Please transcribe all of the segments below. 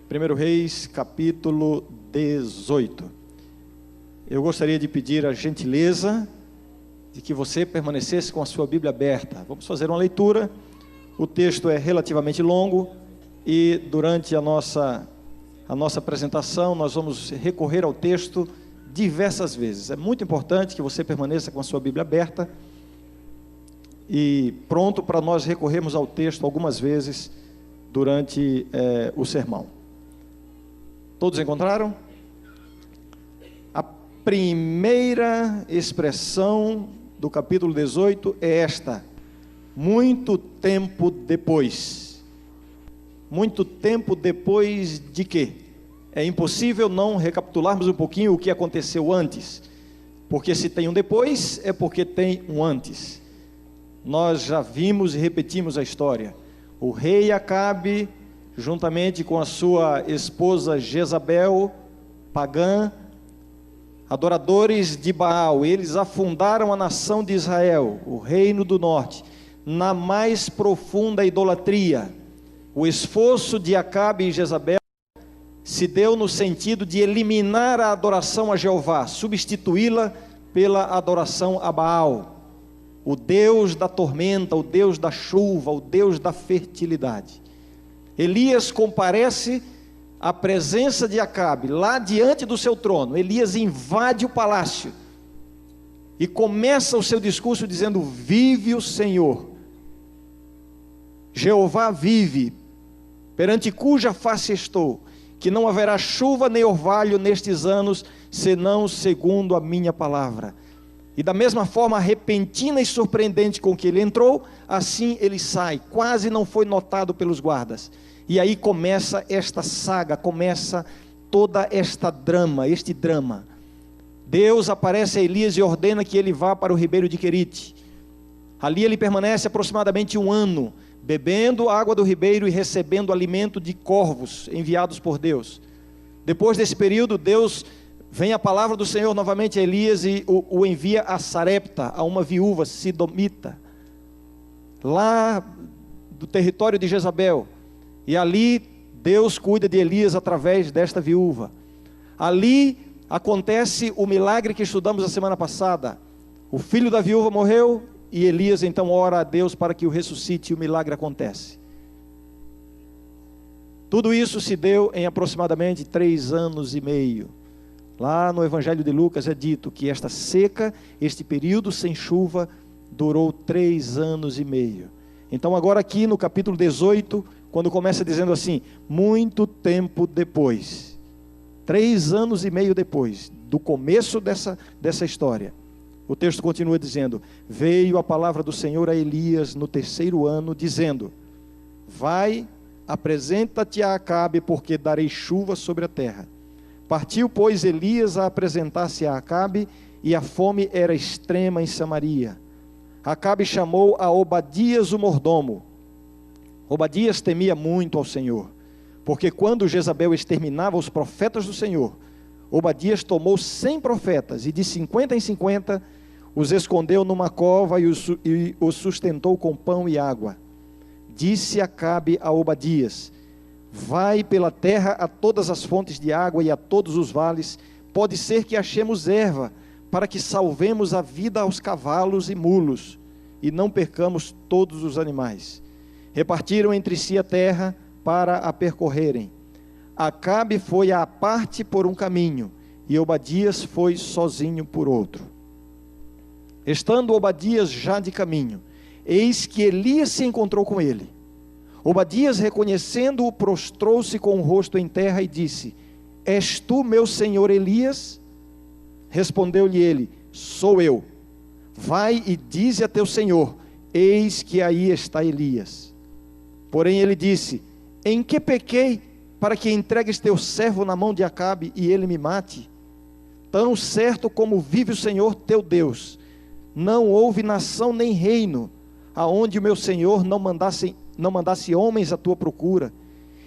1 Reis, capítulo 18. Eu gostaria de pedir a gentileza de que você permanecesse com a sua Bíblia aberta. Vamos fazer uma leitura. O texto é relativamente longo e durante a nossa apresentação nós vamos recorrer ao texto diversas vezes. É muito importante que você permaneça com a sua Bíblia aberta e pronto para nós recorrermos ao texto algumas vezes durante o sermão. Todos encontraram? A primeira expressão do capítulo 18 é esta: muito tempo depois. Muito tempo depois de quê? É impossível não recapitularmos um pouquinho o que aconteceu antes, porque se tem um depois, é porque tem um antes. Nós já vimos e repetimos a história. O rei Acabe, juntamente com a sua esposa Jezabel, pagã, adoradores de Baal, eles afundaram a nação de Israel, o reino do norte, na mais profunda idolatria. O esforço de Acabe e Jezabel se deu no sentido de eliminar a adoração a Jeová, substituí-la pela adoração a Baal, o Deus da tormenta, o Deus da chuva, o Deus da fertilidade. Elias comparece à presença de Acabe, lá diante do seu trono. Elias invade o palácio e começa o seu discurso dizendo: vive o Senhor, Jeová vive, perante cuja face estou, que não haverá chuva nem orvalho nestes anos, senão segundo a minha palavra. E da mesma forma repentina e surpreendente com que ele entrou, assim ele sai, quase não foi notado pelos guardas. E aí começa esta saga, começa toda este drama. Deus aparece a Elias e ordena que ele vá para o ribeiro de Querite. Ali ele permanece aproximadamente 1 ano, bebendo água do ribeiro e recebendo alimento de corvos enviados por Deus. Depois desse período, vem a palavra do Senhor novamente a Elias e o envia a Sarepta, a uma viúva sidomita, lá do território de Jezabel. E ali Deus cuida de Elias através desta viúva. Ali acontece o milagre que estudamos a semana passada. O filho da viúva morreu e Elias então ora a Deus para que o ressuscite e o milagre acontece. Tudo isso se deu em aproximadamente 3 anos e meio. Lá no Evangelho de Lucas é dito que esta seca, este período sem chuva, durou 3 anos e meio. Então agora aqui no capítulo 18, quando começa dizendo assim, muito tempo depois, 3 anos e meio depois do começo dessa história, o texto continua dizendo: veio a palavra do Senhor a Elias no 3º ano, dizendo: vai, apresenta-te a Acabe, porque darei chuva sobre a terra. Partiu, pois, Elias a apresentar-se a Acabe, e a fome era extrema em Samaria. Acabe chamou a Obadias o mordomo. Obadias temia muito ao Senhor, porque quando Jezabel exterminava os profetas do Senhor, Obadias tomou 100 profetas, e de 50 em 50 os escondeu numa cova e os sustentou com pão e água. Disse Acabe a Obadias: vai pela terra a todas as fontes de água e a todos os vales, pode ser que achemos erva, para que salvemos a vida aos cavalos e mulos, e não percamos todos os animais. Repartiram entre si a terra para a percorrerem. Acabe foi à parte por um caminho, e Obadias foi sozinho por outro. Estando Obadias já de caminho, eis que Elias se encontrou com ele. Obadias, reconhecendo-o, prostrou-se com o rosto em terra e disse: és tu, meu senhor Elias? Respondeu-lhe ele: sou eu. Vai e dize a teu senhor: eis que aí está Elias. Porém ele disse: em que pequei, para que entregues teu servo na mão de Acabe e ele me mate? Tão certo como vive o Senhor teu Deus, não houve nação nem reino, aonde o meu senhor não mandasse homens à tua procura.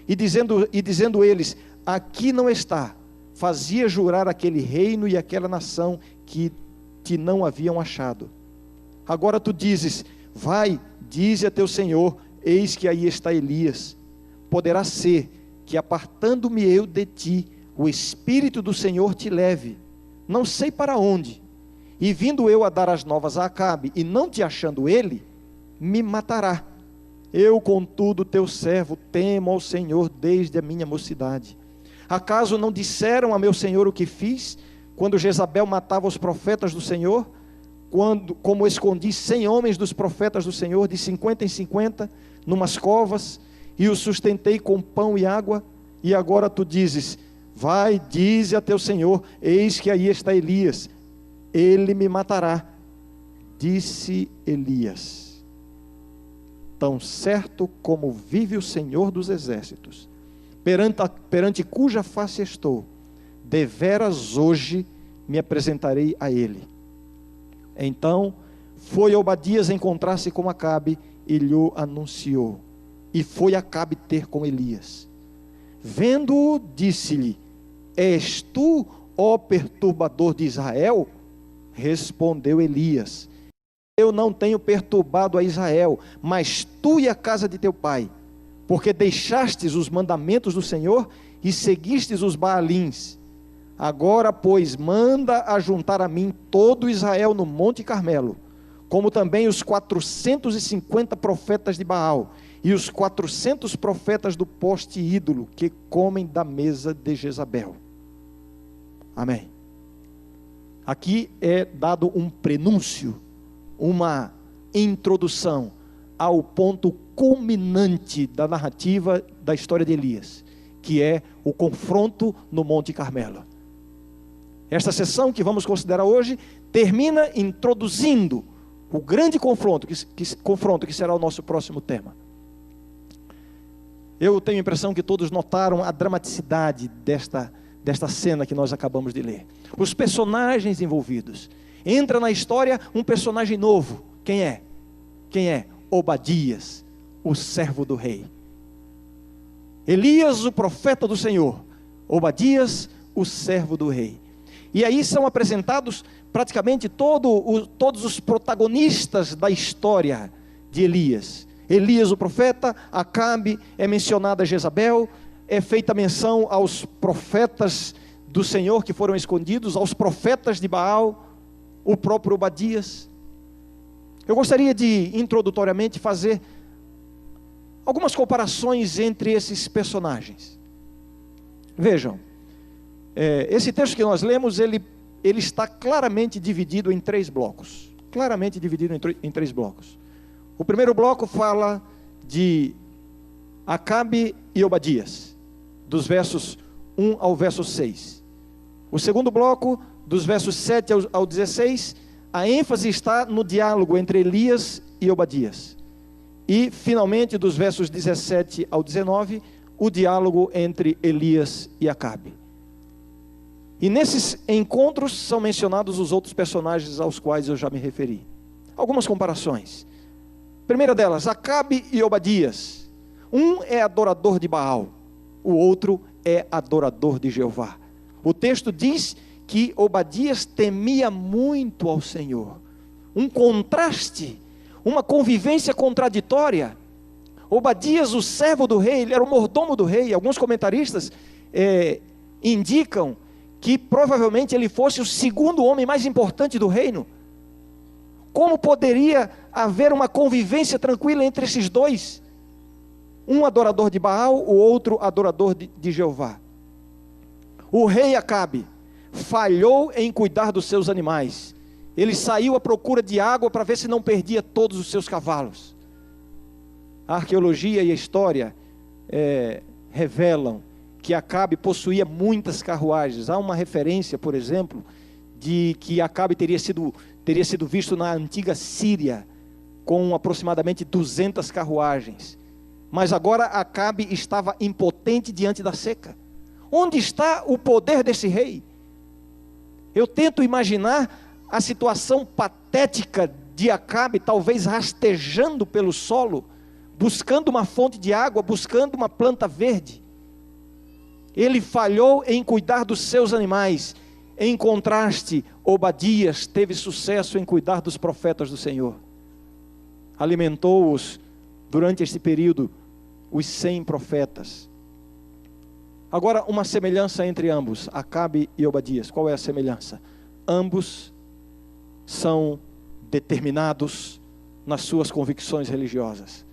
E dizendo eles: aqui não está, fazia jurar aquele reino e aquela nação que te não haviam achado. Agora tu dizes: vai, dize a teu senhor, eis que aí está Elias. Poderá ser que apartando-me eu de ti, o Espírito do Senhor te leve, não sei para onde, e vindo eu a dar as novas a Acabe, e não te achando ele, me matará. Eu, contudo, teu servo, temo ao Senhor desde a minha mocidade. Acaso não disseram a meu senhor o que fiz, quando Jezabel matava os profetas do Senhor, como escondi 100 homens dos profetas do Senhor, de 50 em 50, numas covas, e os sustentei com pão e água? E agora tu dizes, vai, dize a teu senhor, eis que aí está Elias, ele me matará. Disse Elias, tão certo como vive o Senhor dos exércitos, perante cuja face estou, deveras hoje me apresentarei a ele. Então foi Obadias encontrar-se com Acabe e lhe anunciou. E foi Acabe ter com Elias. Vendo-o, disse-lhe, és tu, ó perturbador de Israel? Respondeu Elias, eu não tenho perturbado a Israel, mas tu e a casa de teu pai, porque deixastes os mandamentos do Senhor e seguistes os Baalins. Agora, pois, manda ajuntar a mim todo Israel no Monte Carmelo, como também os 450 profetas de Baal, e os 400 profetas do poste ídolo, que comem da mesa de Jezabel. Amém. Aqui é dado um prenúncio, uma introdução ao ponto culminante da narrativa da história de Elias, que é o confronto no Monte Carmelo. Esta sessão que vamos considerar hoje termina introduzindo o grande confronto, que será o nosso próximo tema. Eu tenho a impressão que todos notaram a dramaticidade desta cena que nós acabamos de ler. Os personagens envolvidos. Entra na história um personagem novo. Quem é? Quem é? Obadias, o servo do rei. Elias, o profeta do Senhor. Obadias, o servo do rei. E aí são apresentados praticamente todos os protagonistas da história de Elias. Elias, o profeta, Acabe, é mencionada Jezabel, é feita menção aos profetas do Senhor que foram escondidos, aos profetas de Baal, o próprio Obadias. Eu gostaria de, introdutoriamente, fazer algumas comparações entre esses personagens. Vejam, esse texto que nós lemos, ele está claramente dividido em 3 blocos. Claramente dividido em 3 blocos. O primeiro bloco fala de Acabe e Obadias, dos versos 1 ao verso 6. O segundo bloco, dos versos 7 ao 16, a ênfase está no diálogo entre Elias e Obadias. E, finalmente, dos versos 17 ao 19, o diálogo entre Elias e Acabe. E nesses encontros são mencionados os outros personagens aos quais eu já me referi. Algumas comparações. Primeira delas, Acabe e Obadias. Um é adorador de Baal, o outro é adorador de Jeová. O texto diz que Obadias temia muito ao Senhor. Um contraste, uma convivência contraditória. Obadias, o servo do rei, ele era o mordomo do rei. Alguns comentaristas indicam que provavelmente ele fosse o segundo homem mais importante do reino. Como poderia haver uma convivência tranquila entre esses dois? Um adorador de Baal, o outro adorador de Jeová. O rei Acabe falhou em cuidar dos seus animais. Ele saiu à procura de água para ver se não perdia todos os seus cavalos. A arqueologia e a história revelam que Acabe possuía muitas carruagens. Há uma referência, por exemplo, de que Acabe teria sido visto na antiga Síria, com aproximadamente 200 carruagens. Mas agora Acabe estava impotente diante da seca. Onde está o poder desse rei? Eu tento imaginar a situação patética de Acabe, talvez rastejando pelo solo, buscando uma fonte de água, buscando uma planta verde. Ele falhou em cuidar dos seus animais. Em contraste, Obadias teve sucesso em cuidar dos profetas do Senhor. Alimentou-os durante este período, os 100 profetas. Agora, uma semelhança entre ambos, Acabe e Obadias. Qual é a semelhança? Ambos são determinados nas suas convicções religiosas.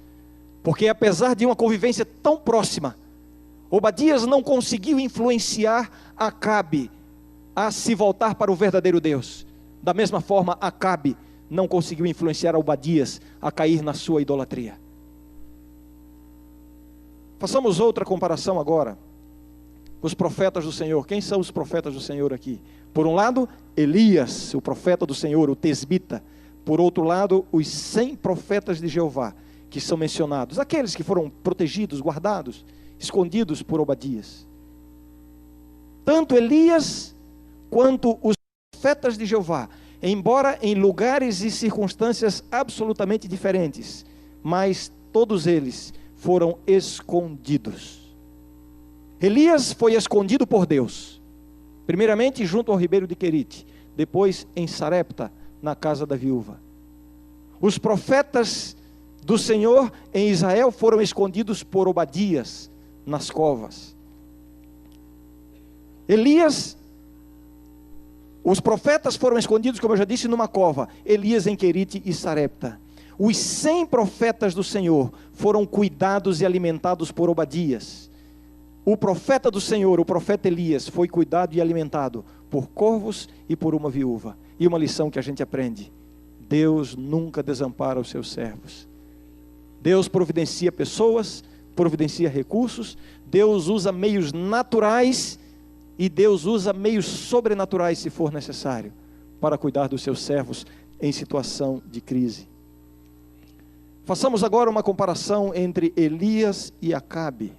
Porque apesar de uma convivência tão próxima, Obadias não conseguiu influenciar Acabe a se voltar para o verdadeiro Deus. Da mesma forma, Acabe não conseguiu influenciar Obadias a cair na sua idolatria. Façamos outra comparação agora. Os profetas do Senhor. Quem são os profetas do Senhor aqui? Por um lado, Elias, o profeta do Senhor, o tesbita. Por outro lado, os 100 profetas de Jeová, que são mencionados. Aqueles que foram protegidos, guardados, escondidos por Obadias. Tanto Elias quanto os profetas de Jeová, embora em lugares e circunstâncias absolutamente diferentes, mas todos eles foram escondidos. Elias foi escondido por Deus, primeiramente junto ao ribeiro de Querite, depois em Sarepta, na casa da viúva. Os profetas do Senhor em Israel foram escondidos por Obadias nas covas. Os profetas foram escondidos, como eu já disse, numa cova. Elias em Querite e Sarepta. Os 100 profetas do Senhor foram cuidados e alimentados por Obadias. O profeta do Senhor, o profeta Elias, foi cuidado e alimentado por corvos e por uma viúva. E uma lição que a gente aprende: Deus nunca desampara os seus servos. Deus providencia pessoas, providencia recursos, Deus usa meios naturais e Deus usa meios sobrenaturais, se for necessário, para cuidar dos seus servos em situação de crise. Façamos agora uma comparação entre Elias e Acabe.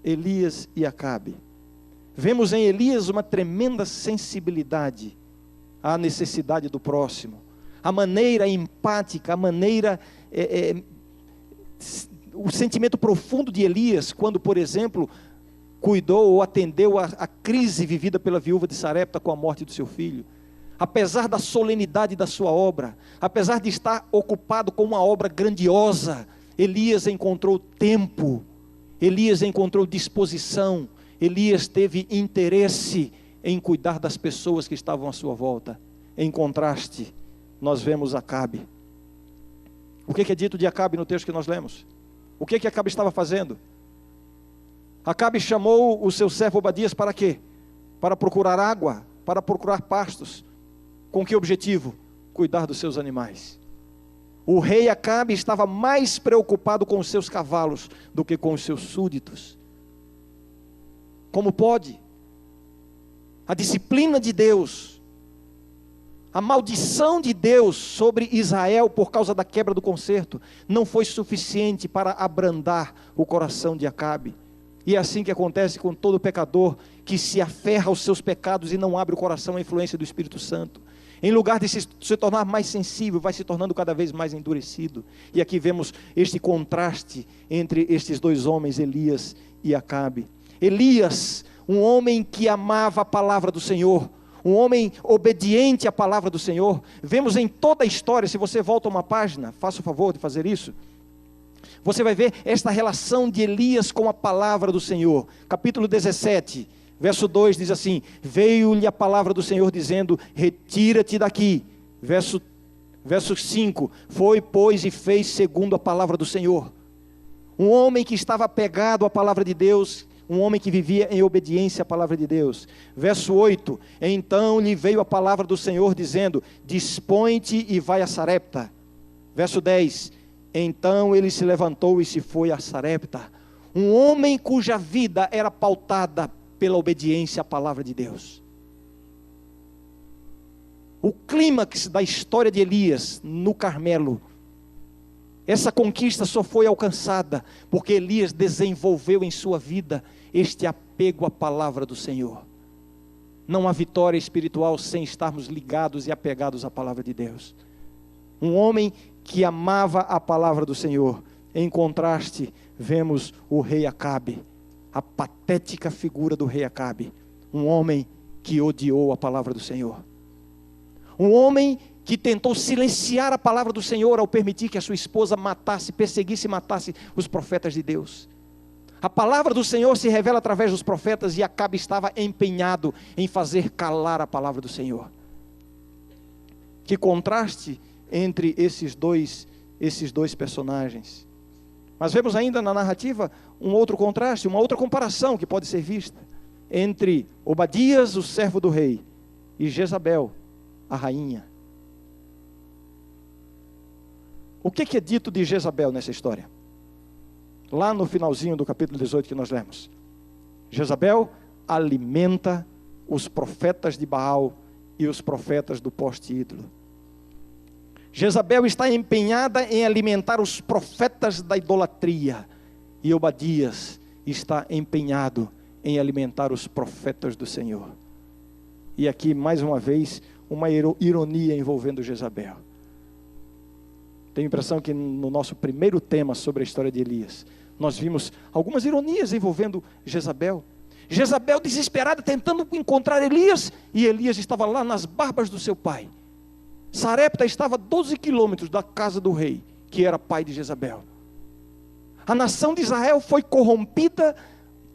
Elias e Acabe. Vemos em Elias uma tremenda sensibilidade à necessidade do próximo, a maneira empática, a maneira, o sentimento profundo de Elias, quando, por exemplo, cuidou ou atendeu a crise vivida pela viúva de Sarepta com a morte do seu filho. Apesar da solenidade da sua obra, apesar de estar ocupado com uma obra grandiosa, Elias encontrou tempo, Elias encontrou disposição, Elias teve interesse em cuidar das pessoas que estavam à sua volta. Em contraste, nós vemos Acabe. O que é dito de Acabe no texto que nós lemos? O que Acabe estava fazendo? Acabe chamou o seu servo Obadias para quê? Para procurar água, para procurar pastos. Com que objetivo? Cuidar dos seus animais. O rei Acabe estava mais preocupado com os seus cavalos do que com os seus súditos. Como pode? A disciplina de Deus, a maldição de Deus sobre Israel por causa da quebra do concerto, não foi suficiente para abrandar o coração de Acabe. E é assim que acontece com todo pecador que se aferra aos seus pecados e não abre o coração à influência do Espírito Santo. Em lugar de se tornar mais sensível, vai se tornando cada vez mais endurecido. E aqui vemos este contraste entre estes dois homens, Elias e Acabe. Elias, um homem que amava a palavra do Senhor, um homem obediente à palavra do Senhor. Vemos em toda a história, se você volta uma página, faça o favor de fazer isso. Você vai ver esta relação de Elias com a palavra do Senhor. Capítulo 17, verso 2 diz assim: veio-lhe a palavra do Senhor dizendo, retira-te daqui. Verso 5, foi, pois, e fez segundo a palavra do Senhor. Um homem que estava apegado à palavra de Deus, um homem que vivia em obediência à palavra de Deus. Verso 8, então lhe veio a palavra do Senhor dizendo, dispõe-te e vai a Sarepta. Verso 10, então ele se levantou e se foi a Sarepta. Um homem cuja vida era pautada pela obediência à palavra de Deus. O clímax da história de Elias no Carmelo, essa conquista só foi alcançada porque Elias desenvolveu em sua vida este apego à palavra do Senhor. Não há vitória espiritual sem estarmos ligados e apegados à palavra de Deus. Um homem que amava a palavra do Senhor. Em contraste, vemos o rei Acabe, a patética figura do rei Acabe, um homem que odiou a palavra do Senhor. Um homem que tentou silenciar a palavra do Senhor ao permitir que a sua esposa matasse, perseguisse e matasse os profetas de Deus. A palavra do Senhor se revela através dos profetas e Acabe estava empenhado em fazer calar a palavra do Senhor. Que contraste entre esses dois personagens. Mas vemos ainda na narrativa um outro contraste, uma outra comparação que pode ser vista entre Obadias, o servo do rei, e Jezabel, a rainha. O que é dito de Jezabel nessa história? Lá no finalzinho do capítulo 18 que nós lemos. Jezabel alimenta os profetas de Baal e os profetas do poste ídolo. Jezabel está empenhada em alimentar os profetas da idolatria. E Obadias está empenhado em alimentar os profetas do Senhor. E aqui, mais uma vez, uma ironia envolvendo Jezabel. Tenho a impressão que no nosso primeiro tema sobre a história de Elias, nós vimos algumas ironias envolvendo Jezabel. Jezabel desesperada tentando encontrar Elias, e Elias estava lá nas barbas do seu pai. Sarepta estava a 12 quilômetros da casa do rei, que era pai de Jezabel. A nação de Israel foi corrompida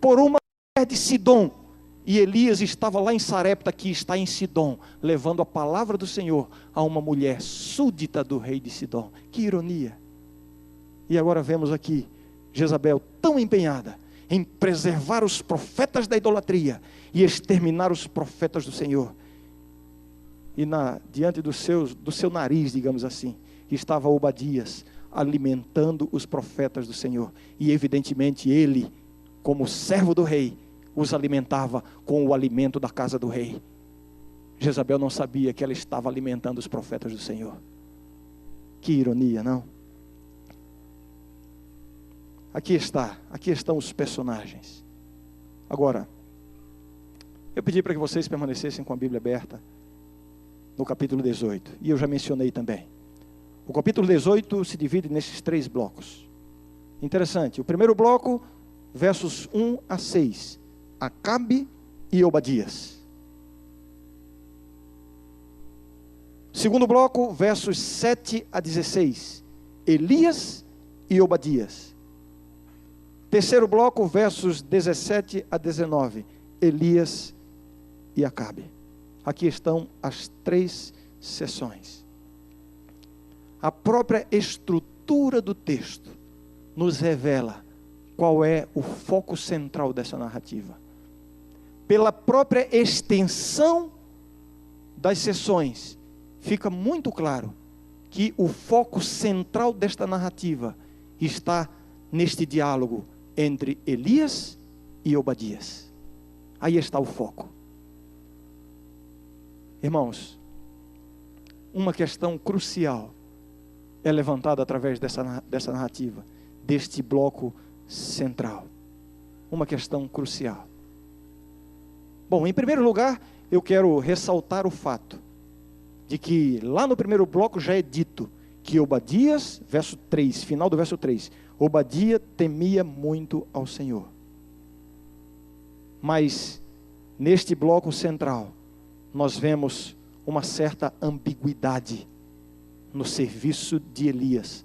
por uma mulher de Sidom, e Elias estava lá em Sarepta, que está em Sidom, levando a palavra do Senhor a uma mulher súdita do rei de Sidom. Que ironia! E agora vemos aqui Jezabel tão empenhada em preservar os profetas da idolatria e exterminar os profetas do Senhor. E diante do seu nariz, digamos assim, estava Obadias alimentando os profetas do Senhor. E evidentemente ele, como servo do rei, os alimentava com o alimento da casa do rei. Jezabel não sabia que ela estava alimentando os profetas do Senhor. Que ironia, não? Aqui estão os personagens. Agora, eu pedi para que vocês permanecessem com a Bíblia aberta no capítulo 18, e eu já mencionei também. O capítulo 18 se divide nesses 3 blocos. Interessante, o primeiro bloco, versos 1 a 6, Acabe e Obadias. Segundo bloco, versos 7 a 16, Elias e Obadias. Terceiro bloco, versos 17 a 19, Elias e Acabe. Aqui estão as 3 seções. A própria estrutura do texto nos revela qual é o foco central dessa narrativa. Pela própria extensão das seções, fica muito claro que o foco central desta narrativa está neste diálogo entre Elias e Obadias. Aí está o foco. Irmãos, uma questão crucial é levantada através dessa narrativa, deste bloco central. Uma questão crucial. Bom, em primeiro lugar, eu quero ressaltar o fato de que lá no primeiro bloco já é dito que Obadias, verso 3, final do verso 3, Obadias temia muito ao Senhor. Mas neste bloco central, nós vemos uma certa ambiguidade no serviço de Elias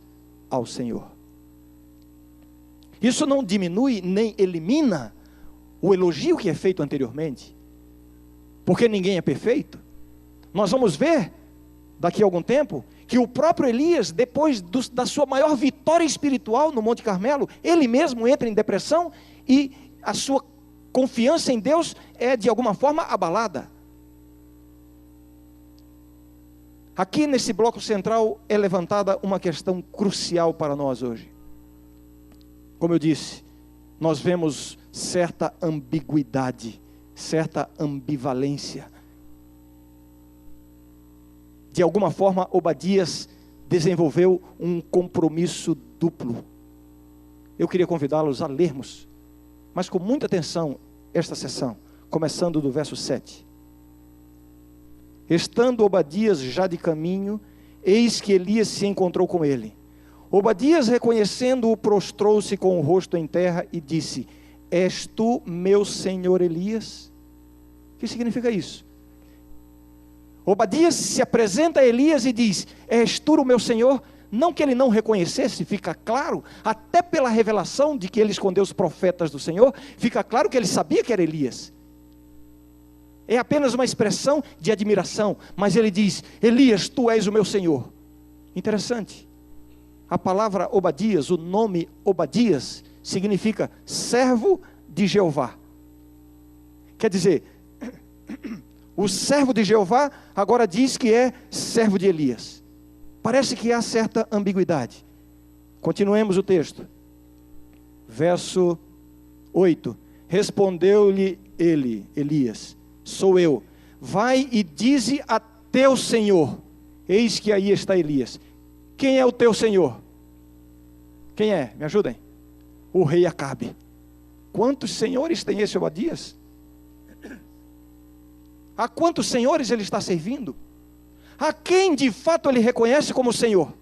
ao Senhor. Isso não diminui nem elimina o elogio que é feito anteriormente, porque ninguém é perfeito. Nós vamos ver daqui a algum tempo que o próprio Elias, depois da sua maior vitória espiritual no Monte Carmelo, ele mesmo entra em depressão e a sua confiança em Deus é de alguma forma abalada. Aqui nesse bloco central é levantada uma questão crucial para nós hoje. Como eu disse, nós vemos certa ambiguidade, certa ambivalência. De alguma forma, Obadias desenvolveu um compromisso duplo. Eu queria convidá-los a lermos, mas com muita atenção, esta sessão, começando do verso 7. Estando Obadias já de caminho, eis que Elias se encontrou com ele. Obadias, reconhecendo-o, prostrou-se com o rosto em terra e disse: És tu, meu senhor Elias? O que significa isso? Obadias se apresenta a Elias e diz: És tu o meu senhor? Não que ele não reconhecesse, fica claro, até pela revelação de que ele escondeu os profetas do Senhor, fica claro que ele sabia que era Elias. É apenas uma expressão de admiração, mas ele diz: Elias, tu és o meu Senhor. Interessante. A palavra Obadias, o nome Obadias, significa servo de Jeová. Quer dizer, o servo de Jeová agora diz que é servo de Elias. Parece que há certa ambiguidade. Continuemos o texto. Verso 8. Respondeu-lhe ele, Elias: sou eu. Vai e dize a teu senhor. Eis que aí está Elias. Quem é o teu senhor? Quem é? Me ajudem. O rei Acabe. Quantos senhores tem esse Obadias? A quantos senhores ele está servindo? A quem de fato ele reconhece como Senhor?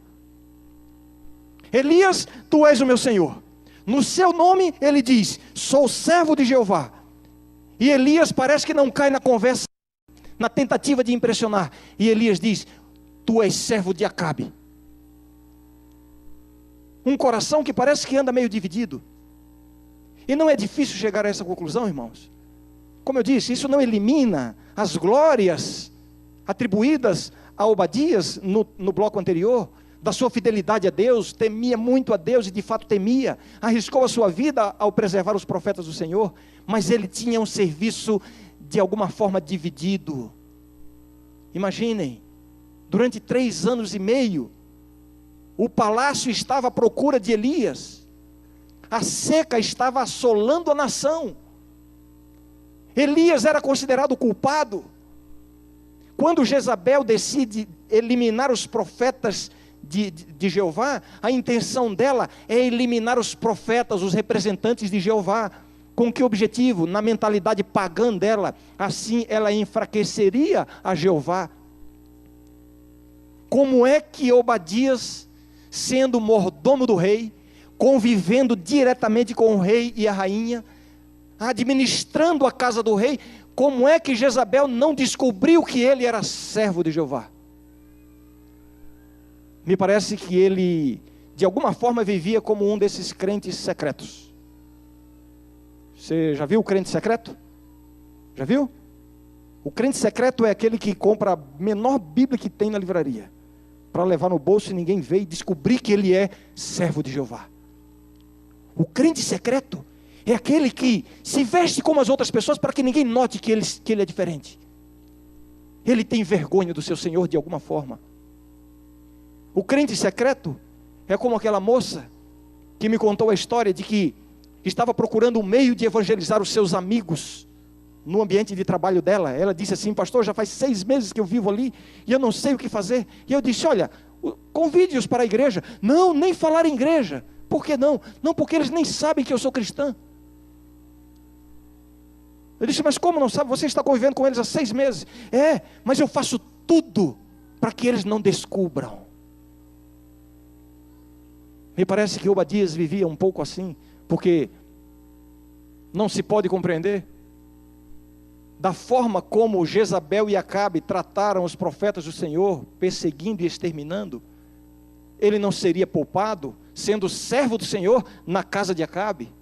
Elias, tu és o meu Senhor. No seu nome ele diz: sou servo de Jeová. E Elias parece que não cai na conversa, na tentativa de impressionar. E Elias diz: tu és servo de Acabe. Um coração que parece que anda meio dividido. E não é difícil chegar a essa conclusão, irmãos. Como eu disse, isso não elimina as glórias atribuídas a Obadias no bloco anterior, da sua fidelidade a Deus. Temia muito a Deus e de fato temia, arriscou a sua vida ao preservar os profetas do Senhor, mas ele tinha um serviço de alguma forma dividido. Imaginem, durante 3 anos e meio, o palácio estava à procura de Elias, a seca estava assolando a nação, Elias era considerado culpado. Quando Jezabel decide eliminar os profetas de Jeová, a intenção dela é eliminar os profetas, os representantes de Jeová. Com que objetivo? Na mentalidade pagã dela, assim ela enfraqueceria a Jeová. Como é que Obadias, sendo mordomo do rei, convivendo diretamente com o rei e a rainha, administrando a casa do rei, como é que Jezabel não descobriu que ele era servo de Jeová? Me parece que ele, de alguma forma, vivia como um desses crentes secretos. Você já viu o crente secreto? Já viu? O crente secreto é aquele que compra a menor Bíblia que tem na livraria, para levar no bolso e ninguém vê, e descobrir que ele é servo de Jeová. O crente secreto é aquele que se veste como as outras pessoas para que ninguém note que ele é diferente. Ele tem vergonha do seu Senhor de alguma forma. O crente secreto é como aquela moça que me contou a história de que estava procurando um meio de evangelizar os seus amigos no ambiente de trabalho dela. Ela disse assim: pastor, já faz 6 meses que eu vivo ali e eu não sei o que fazer. E eu disse: olha, convide-os para a igreja. Não, nem falar em igreja. Por que não? Não, porque eles nem sabem que eu sou cristã. Eu disse: mas como não sabe? Você está convivendo com eles há 6 meses. É, mas eu faço tudo para que eles não descubram. Me parece que Obadias vivia um pouco assim, porque não se pode compreender da forma como Jezabel e Acabe trataram os profetas do Senhor, perseguindo e exterminando. Ele não seria poupado, sendo servo do Senhor na casa de Acabe.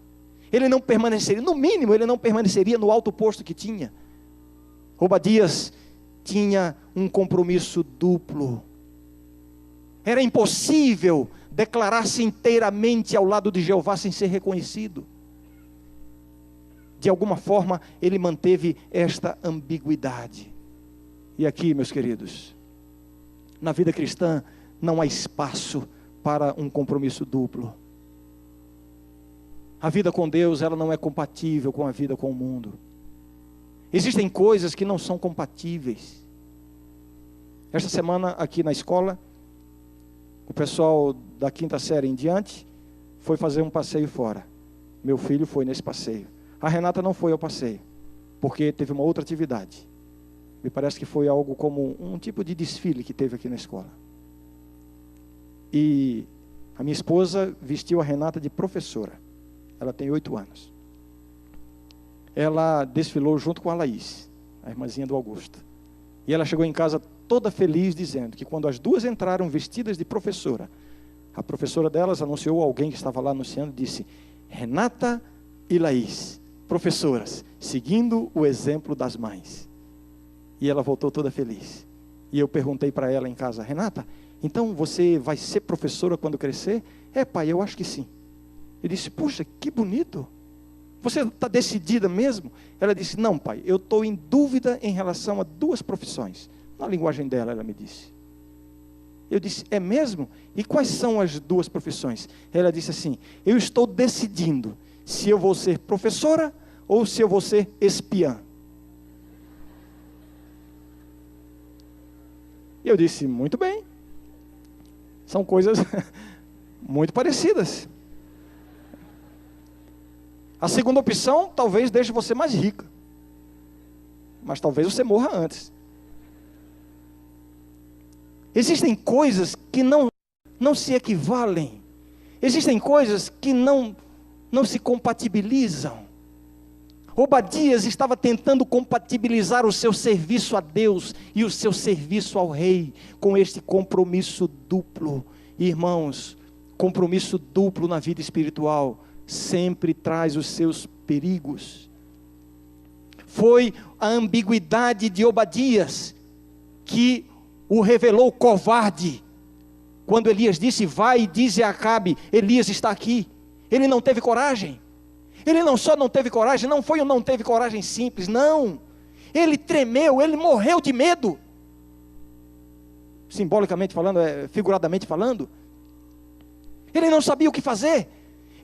Ele não permaneceria, no mínimo, ele não permaneceria no alto posto que tinha. Obadias tinha um compromisso duplo. Era impossível declarar-se inteiramente ao lado de Jeová sem ser reconhecido. De alguma forma, ele manteve esta ambiguidade. E aqui, meus queridos, na vida cristã, não há espaço para um compromisso duplo. A vida com Deus, ela não é compatível com a vida com o mundo. Existem coisas que não são compatíveis. Esta semana, aqui na escola, o pessoal da 5ª série em diante foi fazer um passeio fora. Meu filho foi nesse passeio. A Renata não foi ao passeio, porque teve uma outra atividade. Me parece que foi algo como um tipo de desfile que teve aqui na escola. E a minha esposa vestiu a Renata de professora. Ela tem 8 anos. Ela desfilou junto com a Laís, a irmãzinha do Augusto. E ela chegou em casa toda feliz, dizendo que quando as duas entraram vestidas de professora, A professora delas anunciou, alguém que estava lá anunciando, disse: Renata e Laís, professoras, seguindo o exemplo das mães. E ela voltou toda feliz. E eu perguntei para ela em casa: Renata, então você vai ser professora quando crescer? É, pai, eu acho que sim. Eu disse: puxa, que bonito. Você está decidida mesmo? Ela disse: não, pai, eu estou em dúvida em relação a 2 profissões. Na linguagem dela, ela me disse. Eu disse: é mesmo? E quais são as 2 profissões? Ela disse assim: eu estou decidindo se eu vou ser professora ou se eu vou ser espiã. E eu disse: muito bem. São coisas muito parecidas. A segunda opção talvez deixe você mais rica, mas talvez você morra antes. Existem coisas que não se equivalem. Existem coisas que não se compatibilizam. Obadias estava tentando compatibilizar o seu serviço a Deus e o seu serviço ao rei com este compromisso duplo. Irmãos, compromisso duplo na vida espiritual sempre traz os seus perigos. Foi a ambiguidade de Obadias que o revelou covarde. Quando Elias disse: vai e dize a Acabe, Elias está aqui. Ele não teve coragem. Ele não só não teve coragem, não foi um não teve coragem simples, não. Ele tremeu, ele morreu de medo. Simbolicamente falando, figuradamente falando. Ele não sabia o que fazer.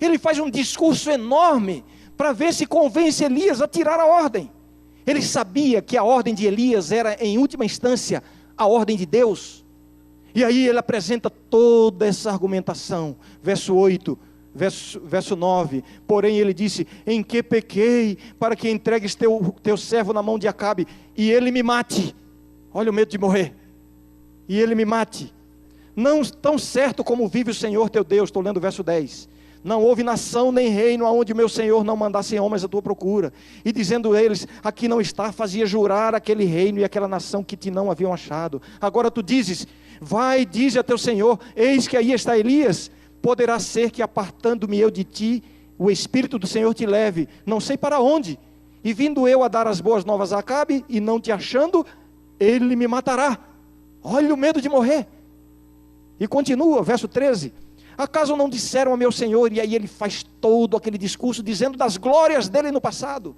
Ele faz um discurso enorme para ver se convence Elias a tirar a ordem. Ele sabia que a ordem de Elias era, em última instância, a ordem de Deus. E aí ele apresenta toda essa argumentação. Verso 8, verso 9. Porém ele disse: em que pequei para que entregues teu servo na mão de Acabe e ele me mate? Olha o medo de morrer. E ele me mate. Não tão certo como vive o Senhor teu Deus. Estou lendo o verso 10. Não houve nação nem reino aonde o meu Senhor não mandasse homens à tua procura. E dizendo eles: aqui não está, fazia jurar aquele reino e aquela nação que te não haviam achado. Agora tu dizes: vai, dize a teu Senhor, eis que aí está Elias. Poderá ser que apartando-me eu de ti, o Espírito do Senhor te leve, não sei para onde. E vindo eu a dar as boas novas a Acabe, e não te achando, ele me matará. Olha o medo de morrer. E continua, verso 13. Acaso não disseram ao meu Senhor? E aí ele faz todo aquele discurso dizendo das glórias dele no passado,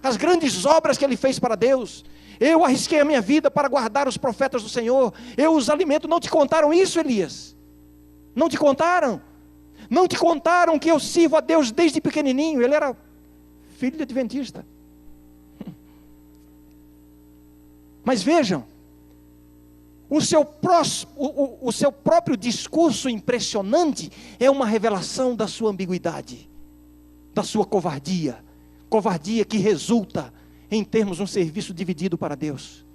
as grandes obras que ele fez para Deus. Eu arrisquei a minha vida para guardar os profetas do Senhor, eu os alimento. Não te contaram isso, Elias? Não te contaram? Não te contaram que eu sirvo a Deus desde pequenininho? Ele era filho de adventista. Mas vejam, o seu próprio discurso impressionante é uma revelação da sua ambiguidade, da sua covardia. Covardia que resulta em termos um serviço dividido para Deus.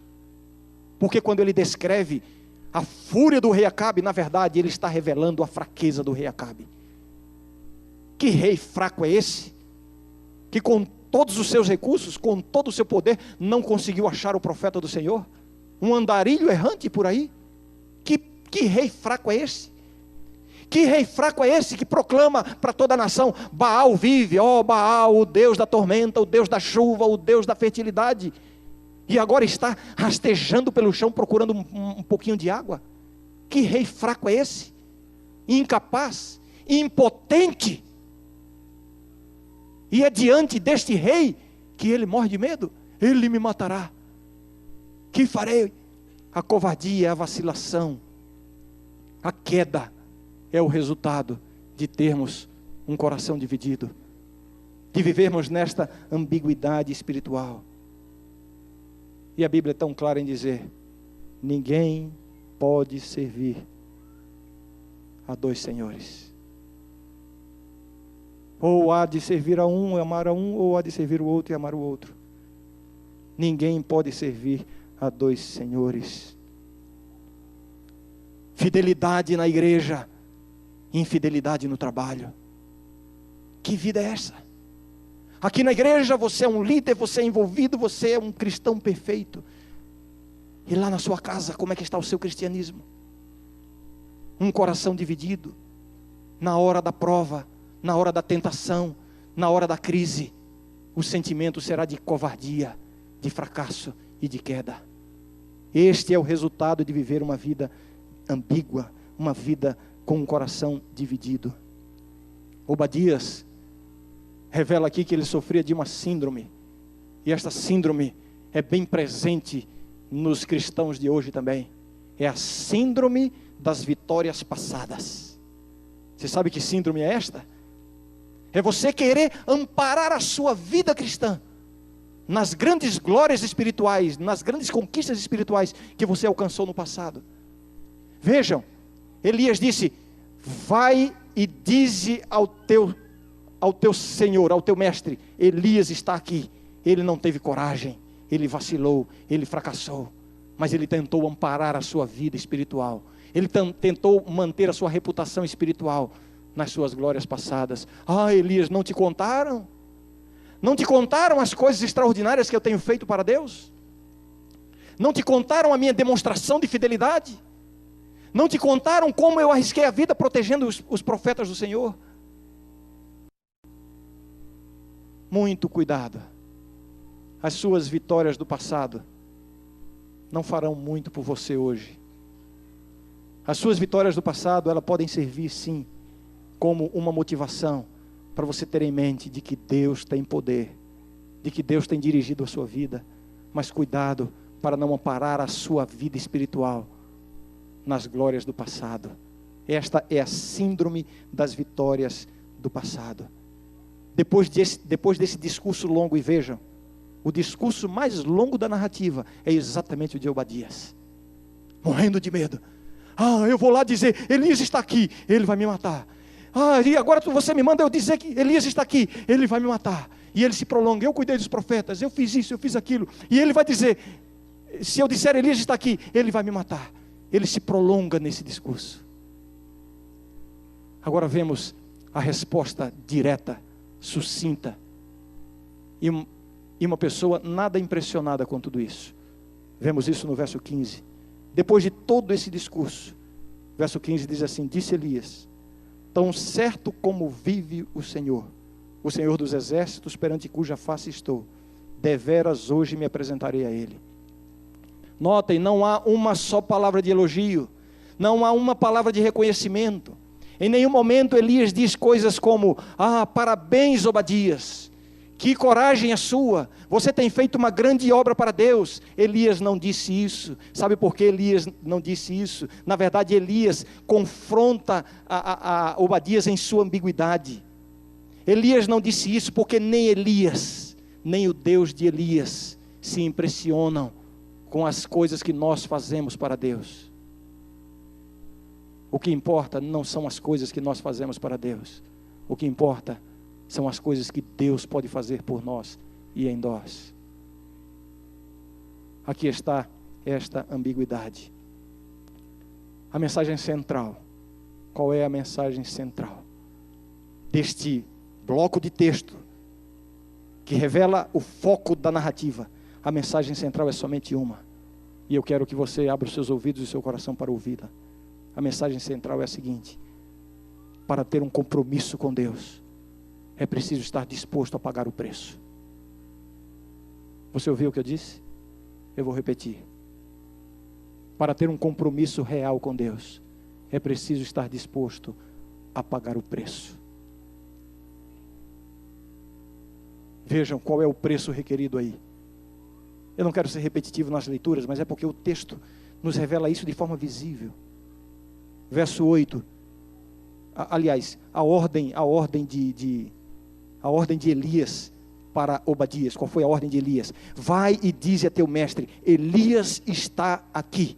Porque quando ele descreve a fúria do rei Acabe, na verdade ele está revelando a fraqueza do rei Acabe. Que rei fraco é esse? Que com todos os seus recursos, com todo o seu poder, não conseguiu achar o profeta do Senhor? Um andarilho errante por aí? Que rei fraco é esse? Que rei fraco é esse que proclama para toda a nação: Baal vive, ó Baal, o Deus da tormenta, o Deus da chuva, o Deus da fertilidade, e agora está rastejando pelo chão procurando um pouquinho de água? Que rei fraco é esse? Incapaz, impotente. E é diante deste rei que ele morre de medo. Ele me matará. Que farei? A covardia, a vacilação, a queda é o resultado de termos um coração dividido, de vivermos nesta ambiguidade espiritual. E a Bíblia é tão clara em dizer: ninguém pode servir a 2 senhores. Ou há de servir a um e amar a um, ou há de servir o outro e amar o outro. Ninguém pode servir a 2 senhores. Fidelidade na igreja, infidelidade no trabalho. Que vida é essa? Aqui na igreja você é um líder, você é envolvido, você é um cristão perfeito. E lá na sua casa, como é que está o seu cristianismo? um coração dividido, na hora da prova, na hora da tentação, na hora da crise, o sentimento será de covardia, de fracasso e de queda. Este é o resultado de viver uma vida ambígua, uma vida com um coração dividido. Obadias revela aqui que ele sofria de uma síndrome, e esta síndrome é bem presente nos cristãos de hoje também. É a síndrome das vitórias passadas. Você sabe que síndrome é esta? É você querer amparar a sua vida cristã nas grandes glórias espirituais, nas grandes conquistas espirituais que você alcançou no passado. Vejam, Elias disse: vai e dize ao teu senhor, ao teu mestre, Elias está aqui. Ele não teve coragem, ele vacilou, ele fracassou, mas ele tentou amparar a sua vida espiritual. Ele tentou manter a sua reputação espiritual nas suas glórias passadas. Ah, Elias, não te contaram? Não te contaram as coisas extraordinárias que eu tenho feito para Deus? Não te contaram a minha demonstração de fidelidade? Não te contaram como eu arrisquei a vida protegendo os profetas do Senhor? Muito cuidado. As suas vitórias do passado não farão muito por você hoje. As suas vitórias do passado, elas podem servir sim como uma motivação para você ter em mente de que Deus tem poder, de que Deus tem dirigido a sua vida, mas cuidado para não amparar a sua vida espiritual nas glórias do passado. Esta é a síndrome das vitórias do passado. Depois desse discurso longo, e vejam, o discurso mais longo da narrativa é exatamente o de Obadias, morrendo de medo. Ah, eu vou lá dizer, Elias está aqui, ele vai me matar. Ah, e agora você me manda eu dizer que Elias está aqui, ele vai me matar. E ele se prolonga, eu cuidei dos profetas, eu fiz isso, eu fiz aquilo. E ele vai dizer, se eu disser Elias está aqui, ele vai me matar. Ele se prolonga nesse discurso. Agora vemos a resposta direta, sucinta, e uma pessoa nada impressionada com tudo isso. Vemos isso no verso 15. Depois de todo esse discurso, verso 15 diz assim: disse Elias: tão certo como vive o Senhor dos exércitos, perante cuja face estou, deveras hoje me apresentarei a ele. Notem, não há uma só palavra de elogio, não há uma palavra de reconhecimento. Em nenhum momento Elias diz coisas como: ah, parabéns Obadias, que coragem a sua, você tem feito uma grande obra para Deus. Elias não disse isso. Sabe por que Elias não disse isso? Na verdade, Elias confronta a Obadias em sua ambiguidade. Elias não disse isso porque nem Elias, nem o Deus de Elias se impressionam com as coisas que nós fazemos para Deus. O que importa não são as coisas que nós fazemos para Deus. O que importa são as coisas que Deus pode fazer por nós e em nós. Aqui está esta ambiguidade. A mensagem central. Qual é a mensagem central deste bloco de texto que revela o foco da narrativa? A mensagem central é somente uma, e eu quero que você abra os seus ouvidos e o seu coração para ouvi-la. A mensagem central é a seguinte: para ter um compromisso com Deus, é preciso estar disposto a pagar o preço. Você ouviu o que eu disse? Eu vou repetir. Para ter um compromisso real com Deus, é preciso estar disposto a pagar o preço. Vejam qual é o preço requerido aí. Eu não quero ser repetitivo nas leituras, mas é porque o texto nos revela isso de forma visível. Verso 8. Aliás, a ordem de Elias para Obadias. Qual foi a ordem de Elias? Vai e dize a teu mestre: Elias está aqui.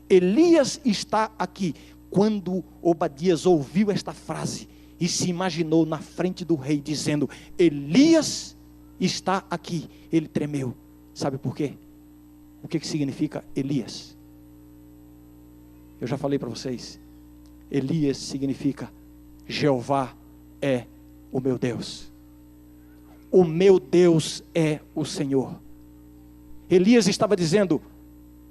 Elias está aqui. Quando Obadias ouviu esta frase e se imaginou na frente do rei dizendo: Elias está aqui, ele tremeu. Sabe por quê? O que significa Elias? Eu já falei para vocês. Elias significa: Jeová é o meu Deus. O meu Deus é o Senhor. Elias estava dizendo: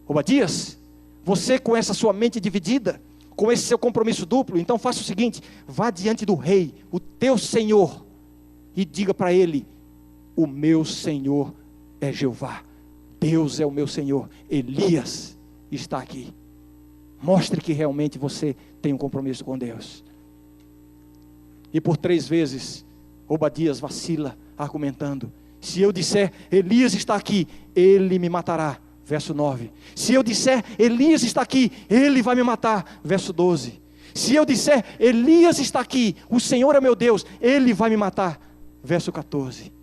Obadias, você com essa sua mente dividida, com esse seu compromisso duplo, então faça o seguinte: vá diante do rei, o teu Senhor, e diga para ele: o meu Senhor é Jeová, Deus é o meu Senhor, Elias está aqui. Mostre que realmente você tem um compromisso com Deus. E por 3 vezes Obadias vacila, argumentando: se eu disser Elias está aqui, ele me matará. Verso 9. Se eu disser Elias está aqui, ele vai me matar. Verso 12. Se eu disser Elias está aqui, o Senhor é meu Deus, ele vai me matar. Verso 14.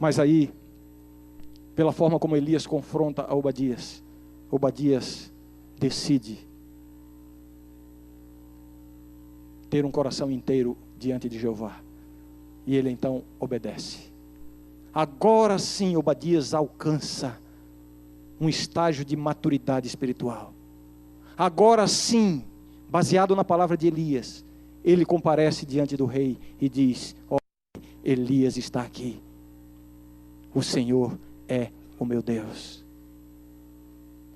Mas aí, pela forma como Elias confronta a Obadias, Obadias decide ter um coração inteiro diante de Jeová. E ele então obedece. Agora sim Obadias alcança um estágio de maturidade espiritual. Agora sim, baseado na palavra de Elias, ele comparece diante do rei e diz: ó, Elias está aqui, o Senhor é o meu Deus.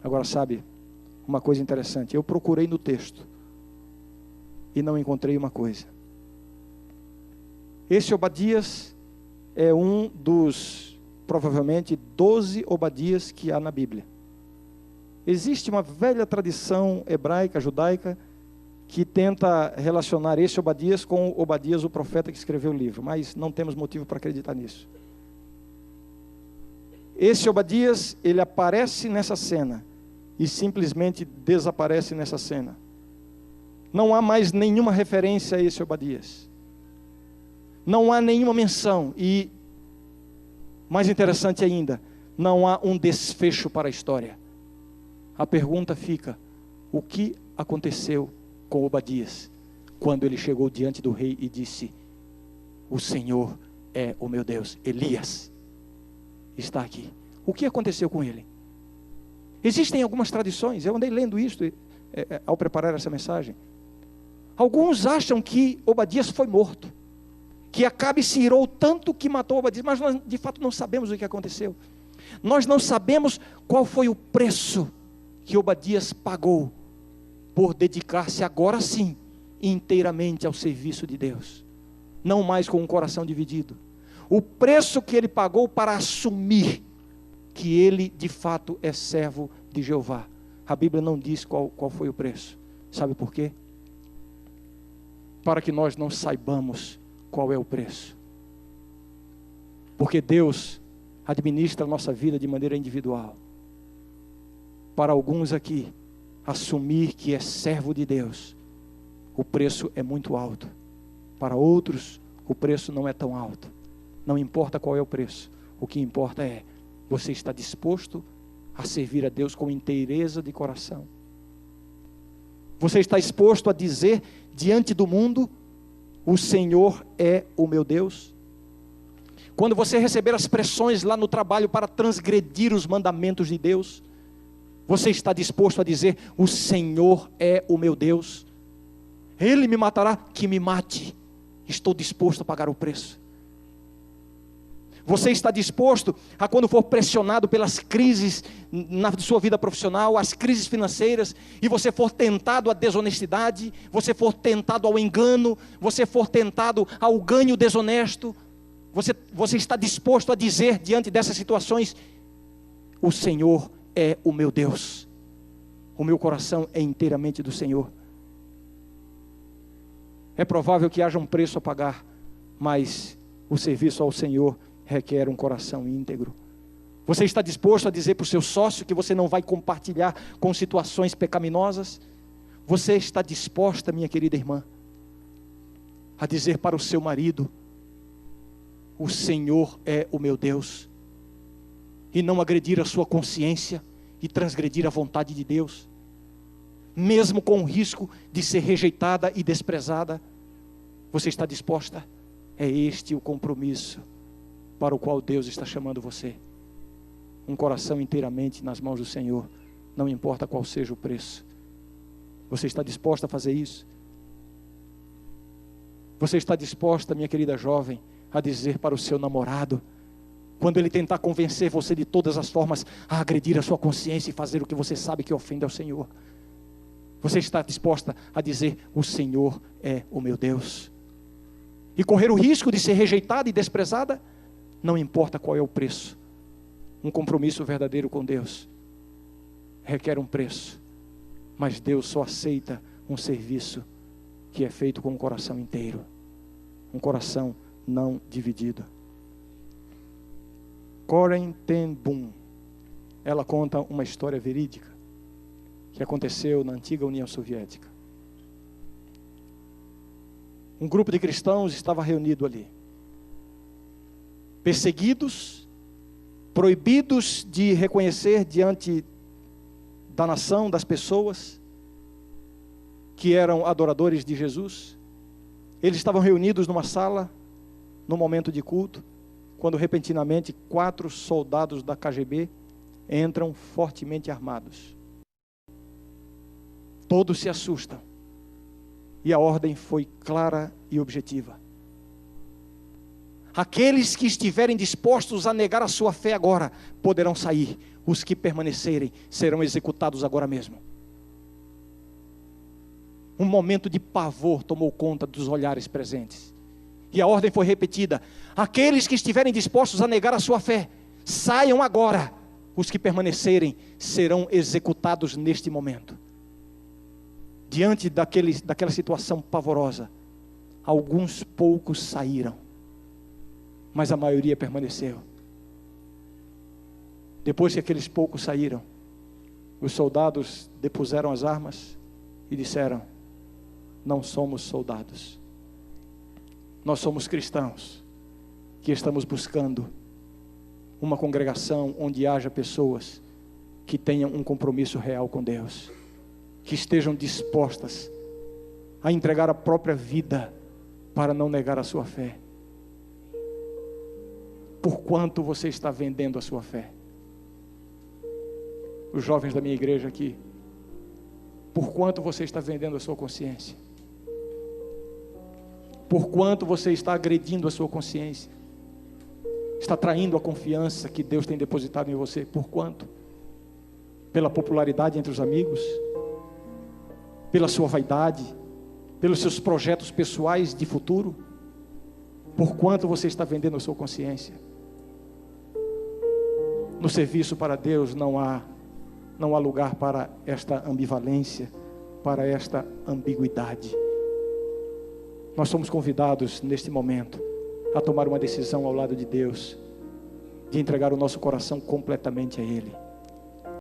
Agora sabe, uma coisa interessante, eu procurei no texto e não encontrei uma coisa. Esse Obadias é um dos, provavelmente, 12 Obadias que há na Bíblia. Existe uma velha tradição hebraica, judaica, que tenta relacionar esse Obadias com Obadias, o profeta que escreveu o livro, mas não temos motivo para acreditar nisso. Esse Obadias, ele aparece nessa cena e simplesmente desaparece nessa cena. Não há mais nenhuma referência a esse Obadias. Não há nenhuma menção e, mais interessante ainda, não há um desfecho para a história. A pergunta fica: o que aconteceu com Obadias quando ele chegou diante do rei e disse: o Senhor é o meu Deus, Elias está aqui? O que aconteceu com ele? Existem algumas tradições, eu andei lendo isso ao preparar essa mensagem. Alguns acham que Obadias foi morto, que Acabe se irou tanto que matou Obadias, mas nós de fato não sabemos o que aconteceu. Nós não sabemos qual foi o preço que Obadias pagou por dedicar-se agora sim inteiramente ao serviço de Deus, não mais com um coração dividido. O preço que ele pagou para assumir que ele de fato é servo de Jeová. A Bíblia não diz qual foi o preço. Sabe por quê? Para que nós não saibamos qual é o preço. Porque Deus administra a nossa vida de maneira individual. Para alguns aqui, assumir que é servo de Deus, o preço é muito alto. Para outros, o preço não é tão alto. Não importa qual é o preço. O que importa é: você está disposto a servir a Deus com inteireza de coração? Você está disposto a dizer diante do mundo: o Senhor é o meu Deus? Quando você receber as pressões lá no trabalho para transgredir os mandamentos de Deus, você está disposto a dizer: o Senhor é o meu Deus? Ele me matará, que me mate, estou disposto a pagar o preço. Você está disposto a, quando for pressionado pelas crises na sua vida profissional, as crises financeiras, e você for tentado à desonestidade, você for tentado ao engano, você for tentado ao ganho desonesto, você está disposto a dizer diante dessas situações: o Senhor é o meu Deus, o meu coração é inteiramente do Senhor? É provável que haja um preço a pagar, mas o serviço ao Senhor requer um coração íntegro. Você está disposto a dizer para o seu sócio que você não vai compartilhar com situações pecaminosas? Você está disposta, minha querida irmã, a dizer para o seu marido: o Senhor é o meu Deus, e não agredir a sua consciência e transgredir a vontade de Deus, mesmo com o risco de ser rejeitada e desprezada? Você está disposta? É este o compromisso para o qual Deus está chamando você. Um coração inteiramente nas mãos do Senhor, não importa qual seja o preço. Você está disposta a fazer isso? Você está disposta, minha querida jovem, a dizer para o seu namorado: Quando ele tentar convencer você de todas as formas a agredir a sua consciência e fazer o que você sabe que ofende ao Senhor, você está disposta a dizer: o Senhor é o meu Deus, e correr o risco de ser rejeitada e desprezada? Não importa qual é o preço. Um compromisso verdadeiro com Deus requer um preço, mas Deus só aceita um serviço que é feito com um coração inteiro, um coração não dividido. Corrie ten Boom, ela conta uma história verídica que aconteceu na antiga União Soviética. Um grupo de cristãos estava reunido ali, perseguidos, proibidos de reconhecer diante da nação, das pessoas que eram adoradores de Jesus. Eles estavam reunidos numa sala, no momento de culto, quando repentinamente 4 soldados da KGB entram fortemente armados. Todos se assustam, e a ordem foi clara e objetiva: aqueles que estiverem dispostos a negar a sua fé agora, poderão sair. Os que permanecerem serão executados agora mesmo. Um momento de pavor tomou conta dos olhares presentes, e a ordem foi repetida: aqueles que estiverem dispostos a negar a sua fé, saiam agora. Os que permanecerem serão executados neste momento. Diante daquela situação pavorosa, alguns poucos saíram, mas a maioria permaneceu. Depois que aqueles poucos saíram, os soldados depuseram as armas e disseram: não somos soldados, nós somos cristãos que estamos buscando uma congregação onde haja pessoas que tenham um compromisso real com Deus, que estejam dispostas a entregar a própria vida para não negar a sua fé. Por quanto você está vendendo a sua fé? Os jovens da minha igreja aqui, por quanto você está vendendo a sua consciência? Por quanto você está agredindo a sua consciência? Está traindo a confiança que Deus tem depositado em você? Por quanto? Pela popularidade entre os amigos? Pela sua vaidade? Pelos seus projetos pessoais de futuro? Por quanto você está vendendo a sua consciência? No serviço para Deus não há lugar para esta ambivalência, para esta ambiguidade. Nós somos convidados neste momento a tomar uma decisão ao lado de Deus, de entregar o nosso coração completamente a Ele.